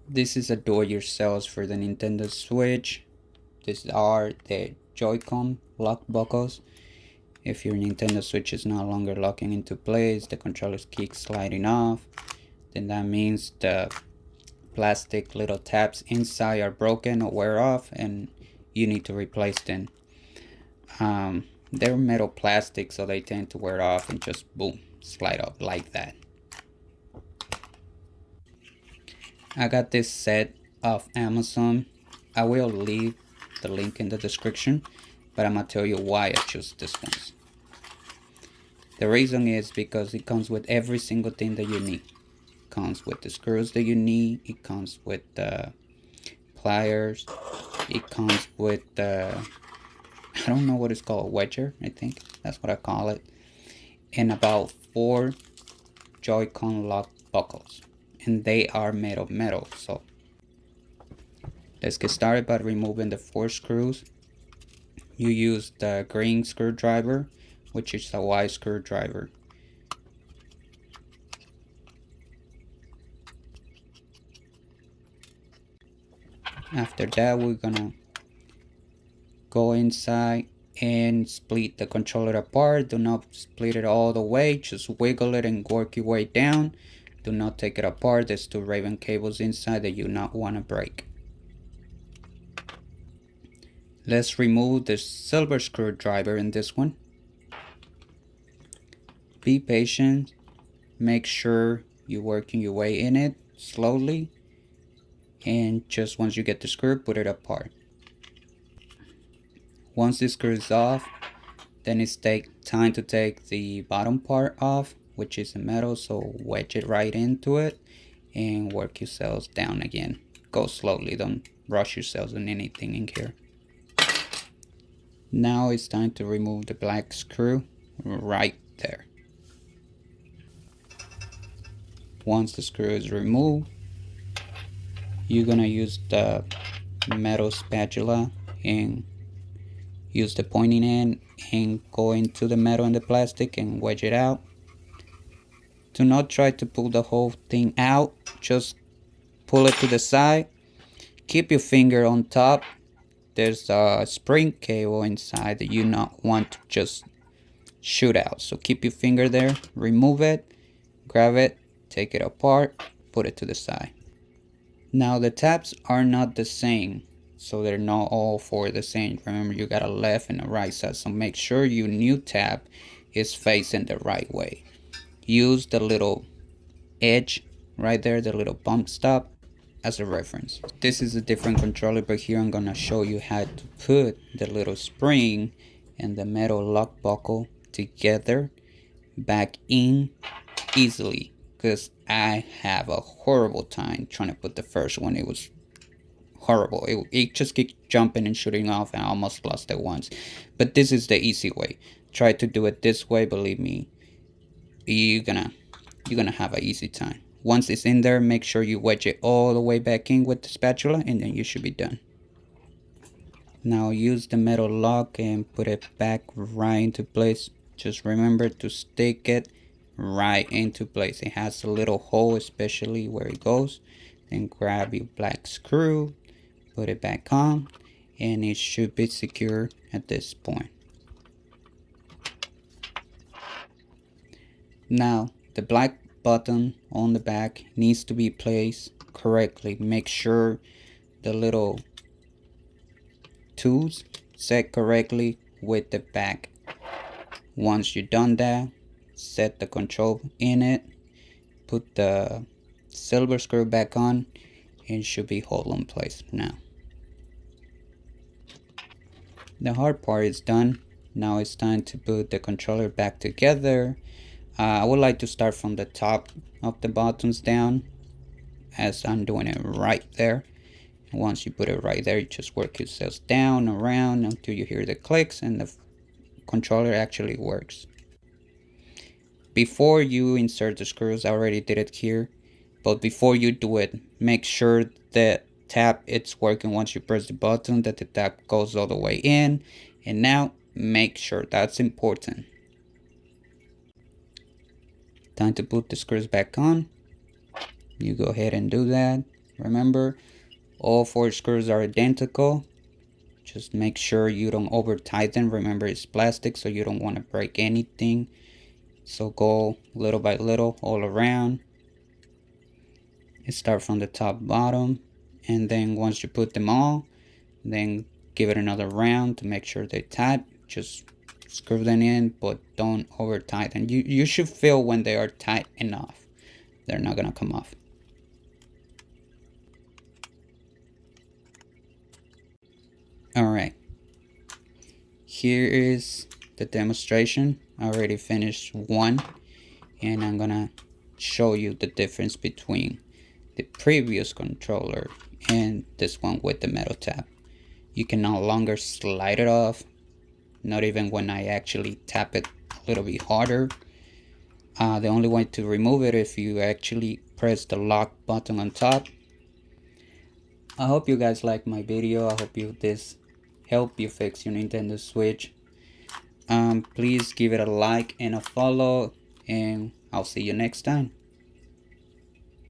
This is a do-it-yourself for the Nintendo Switch. These are the Joycon lock buckles. If your Nintendo Switch is no longer locking into place, the controllers keep sliding off, then that means the plastic little tabs inside are broken or wear off and you need to replace them. They're metal plastic, so they tend to wear off and just boom, slide up like that. I got this set off Amazon. I will leave the link in the description, but I'm gonna tell you why I chose this one. The reason is because it comes with every single thing that you need. It comes with the screws that you need. It comes with the pliers. It comes with the, I don't know what it's called, wedger, I think that's what I call it, and about 4 Joy-Con lock buckles, and they are made of metal. So let's get started by removing the 4 screws. You use the green screwdriver, which is a wide screwdriver. After that, we're gonna go inside and split the controller apart. Do not split it all the way, just wiggle it and work your way down. Do not take it apart. There's 2 Raven cables inside that you not want to break. Let's remove the silver screwdriver in this one. Be patient. Make sure you're working your way in it slowly, and just once you get the screw, put it apart. Once the screw is off, then it's time to take the bottom part off, which is the metal, so wedge it right into it and work yourselves down again. Go slowly, don't rush yourselves on anything in here. Now it's time to remove the black screw right there. Once the screw is removed, you're gonna use the metal spatula and use the pointing end and go into the metal and the plastic and wedge it out. Do not try to pull the whole thing out, just pull it to the side. Keep your finger on top. There's a spring cable inside that you not want to just shoot out, so keep your finger there, remove it, grab it, take it apart, put it to the side. Now the tabs are not the same, so they're not all for the same. Remember, you got a left and a right side, so make sure your new tab is facing the right way. Use the little edge right there, the little bump stop, as a reference. This is a different controller, but here I'm gonna show you how to put the little spring and the metal lock buckle together back in easily, because I have a horrible time trying to put the first one. It was horrible. It just kept jumping and shooting off, and I almost lost it once. But this is the easy way. Try to do it this way. Believe me, you're gonna have an easy time. Once it's in there, make sure you wedge it all the way back in with the spatula, and then you should be done. Now use the metal lock and put it back right into place. Just remember to stick it right into place. It has a little hole, especially where it goes. Then grab your black screw, put it back on, and it should be secure at this point. Now the black button on the back needs to be placed correctly. Make sure the little tools set correctly with the back. Once you're done that, set the control in it, put the silver screw back on, and it should be hold in place now. The hard part is done. Now it's time to put the controller back together. I would like to start from the top of the buttons down, as I'm doing it right there. Once you put it right there, you just work yourselves down around until you hear the clicks and the controller actually works. Before you insert the screws, I already did it here, but before you do it, make sure that tab it's working. Once you press the button, that the tab goes all the way in, and now make sure that's important. Time to put the screws back on. You go ahead and do that. Remember, all 4 screws are identical. Just make sure you don't over tighten. Remember, it's plastic, so you don't want to break anything. So go little by little all around. Start from the top bottom, and then once you put them all, then give it another round to make sure they're tight. Just screw them in, but don't over tighten. You should feel when they are tight enough. They're not gonna come off. Alright, here is the demonstration. I already finished one, and I'm gonna show you the difference between the previous controller and this one with the metal tab. You can no longer slide it off, not even when I actually tap it a little bit harder. The only way to remove it if you actually press the lock button on top. I hope you guys like my video. I hope this help you fix your Nintendo Switch. Please give it a like and a follow, and I'll see you next time.